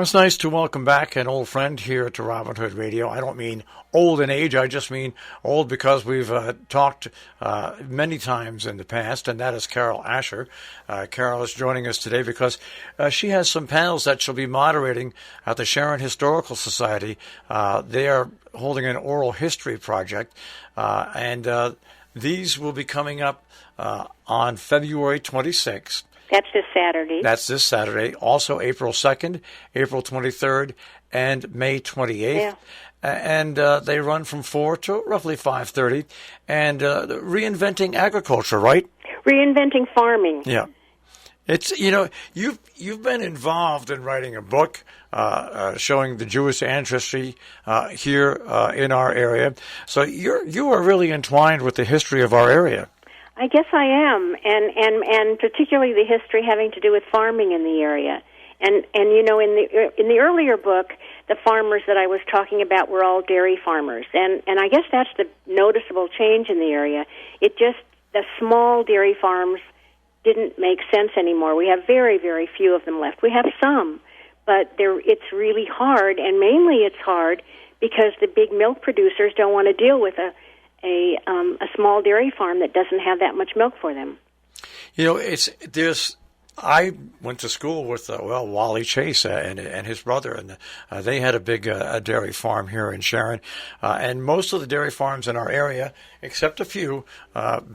It's nice to welcome back an old friend here to Robin Hood Radio. I don't mean old in age, I just mean old because we've talked many times in the past, and that is Carol Ascher. Carol is joining us today because she has some panels that she'll be moderating at the Sharon Historical Society. They are holding an oral history project, and these will be coming up on February 26th. That's this Saturday. That's this Saturday. Also April 2nd, April 23rd, and May 28th. Yeah. And they run from 4 to roughly 5:30. And Reinventing Agriculture, right? Reinventing Farming. Yeah. It's, you've been involved in writing a book showing the Jewish ancestry here in our area. So you are really entwined with the history of our area. I guess I am, and particularly the history having to do with farming in the area. And in the earlier book, the farmers that I was talking about were all dairy farmers, and I guess that's the noticeable change in the area. The small dairy farms didn't make sense anymore. We have very, very few of them left. We have some, but it's really hard, and mainly it's hard because the big milk producers don't want to deal with a small dairy farm that doesn't have that much milk for them. I went to school with Wally Chase and his brother, and they had a big dairy farm here in Sharon. And most of the dairy farms in our area, except a few,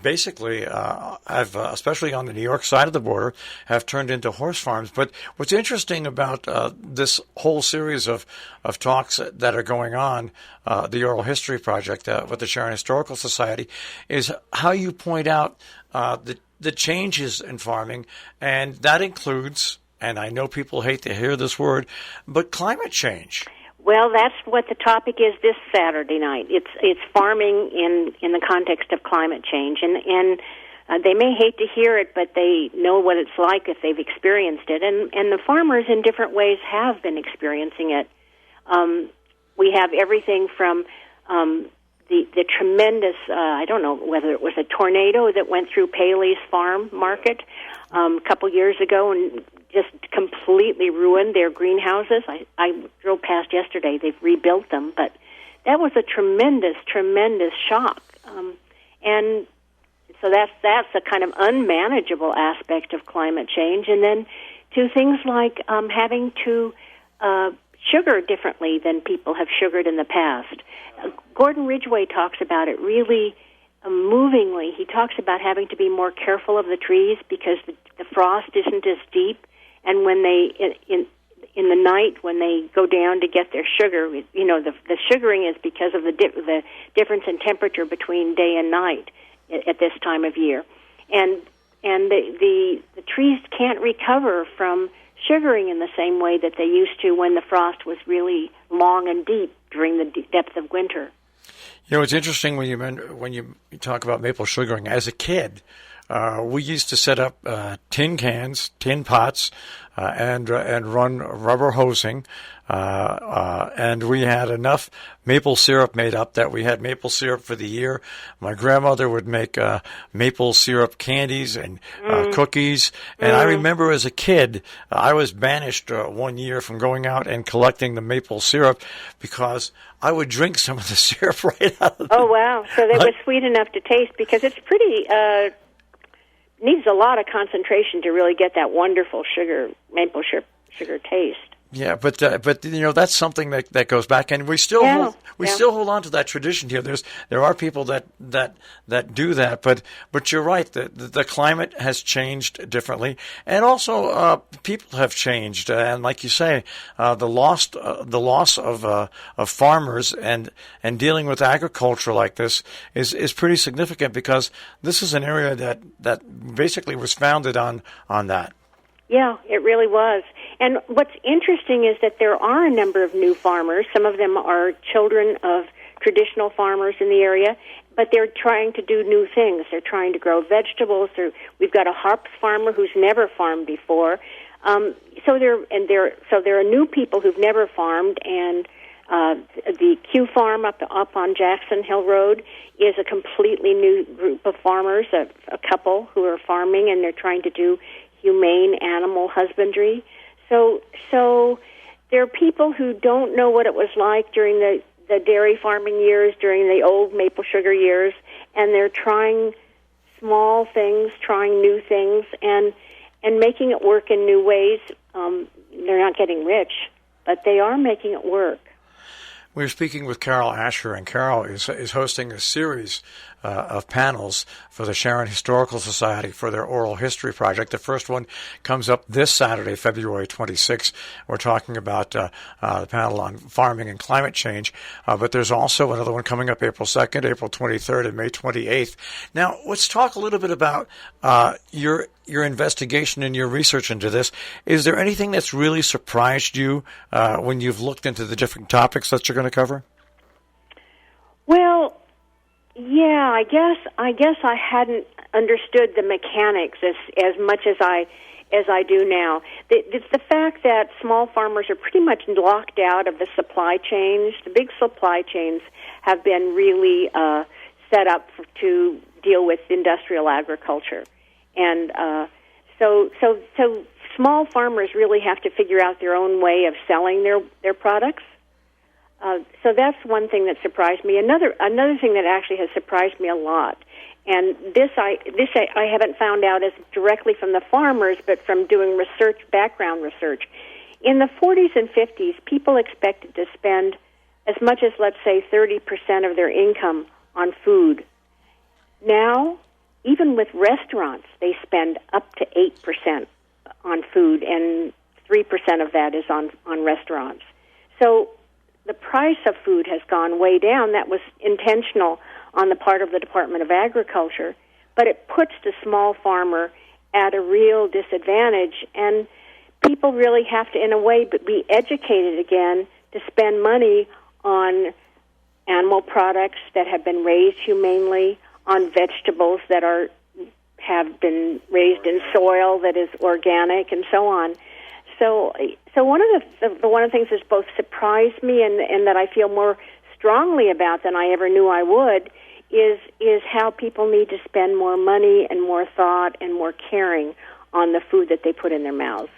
basically have, especially on the New York side of the border, have turned into horse farms. But what's interesting about this whole series of talks that are going on, the Oral History Project with the Sharon Historical Society, is how you point out the changes in farming, and that includes, and I know people hate to hear this word, but climate change. Well, that's what the topic is this Saturday night. It's farming in the context of climate change, and they may hate to hear it, but they know what it's like if they've experienced it, and the farmers in different ways have been experiencing it. We have everything from the tremendous, I don't know whether it was a tornado that went through Paley's farm market a couple years ago and just completely ruined their greenhouses. I drove past yesterday. They've rebuilt them, but that was a tremendous, tremendous shock. And so that's a kind of unmanageable aspect of climate change. And then to things like having to sugar differently than people have sugared in the past. Gordon Ridgway talks about it really movingly. He talks about having to be more careful of the trees because the frost isn't as deep, and when they in the night when they go down to get their sugar, the sugaring is because of the difference in temperature between day and night at this time of year, and the trees can't recover from sugaring in the same way that they used to when the frost was really long and deep during the depth of winter. It's interesting when you talk about maple sugaring. As a kid, we used to set up tin cans, tin pots, and run rubber hosing, and we had enough maple syrup made up that we had maple syrup for the year. My grandmother would make maple syrup candies and cookies, and I remember as a kid, I was banished 1 year from going out and collecting the maple syrup because I would drink some of the syrup right out of the... Oh, wow. So they were sweet enough to taste because it's pretty... needs a lot of concentration to really get that wonderful maple sugar taste. Yeah, but that's something that goes back, and we still hold on to that tradition here. There are people that do that, but you're right. The climate has changed differently, and also people have changed, and like you say, the loss of farmers and dealing with agriculture like this is pretty significant because this is an area that basically was founded on that. Yeah, it really was. And what's interesting is that there are a number of new farmers. Some of them are children of traditional farmers in the area, but they're trying to do new things. They're trying to grow vegetables. We've got a hops farmer who's never farmed before. So there are new people who've never farmed, and the Q Farm up on Jackson Hill Road is a completely new group of farmers, a couple who are farming, and they're trying to do humane animal husbandry. So there are people who don't know what it was like during the dairy farming years, during the old maple sugar years, and they're trying small things, trying new things, and making it work in new ways. They're not getting rich, but they are making it work. We're speaking with Carol Ascher, and Carol is hosting a series of panels for the Sharon Historical Society for their oral history project. The first one comes up this Saturday, February 26th. We're talking about the panel on farming and climate change, but there's also another one coming up April 2nd, April 23rd, and May 28th. Now, let's talk a little bit about your investigation and your research into this. Is there anything that's really surprised you when you've looked into the different topics that you're going to cover? Well, yeah, I guess I hadn't understood the mechanics as much as I do now. It's the fact that small farmers are pretty much locked out of the supply chains. The big supply chains have been really set up to deal with industrial agriculture, and so small farmers really have to figure out their own way of selling their products. So that's one thing that surprised me. Another thing that actually has surprised me a lot, and this I haven't found out as directly from the farmers, but from doing background research. In the 40s and 50s, people expected to spend as much as, let's say, 30% of their income on food. Now, even with restaurants, they spend up to 8% on food, and 3% of that is on restaurants. So the price of food has gone way down. That was intentional on the part of the Department of Agriculture, but it puts the small farmer at a real disadvantage, and people really have to, in a way, be educated again to spend money on animal products that have been raised humanely, on vegetables that have been raised in soil that is organic, and so on. So one of the things that's both surprised me and that I feel more strongly about than I ever knew I would is how people need to spend more money and more thought and more caring on the food that they put in their mouths.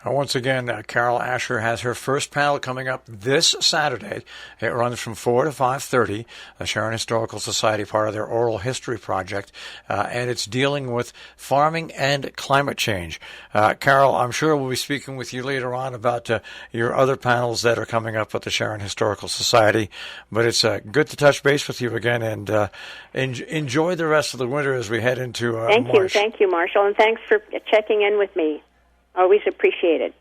Once again, Carol Ascher has her first panel coming up this Saturday. It runs from 4 to 5:30. The Sharon Historical Society, part of their oral history project, and it's dealing with farming and climate change. Carol, I'm sure we'll be speaking with you later on about your other panels that are coming up at the Sharon Historical Society. But it's good to touch base with you again, and enjoy the rest of the winter as we head into March. Thank you, Marshall, and thanks for checking in with me. Always appreciate it.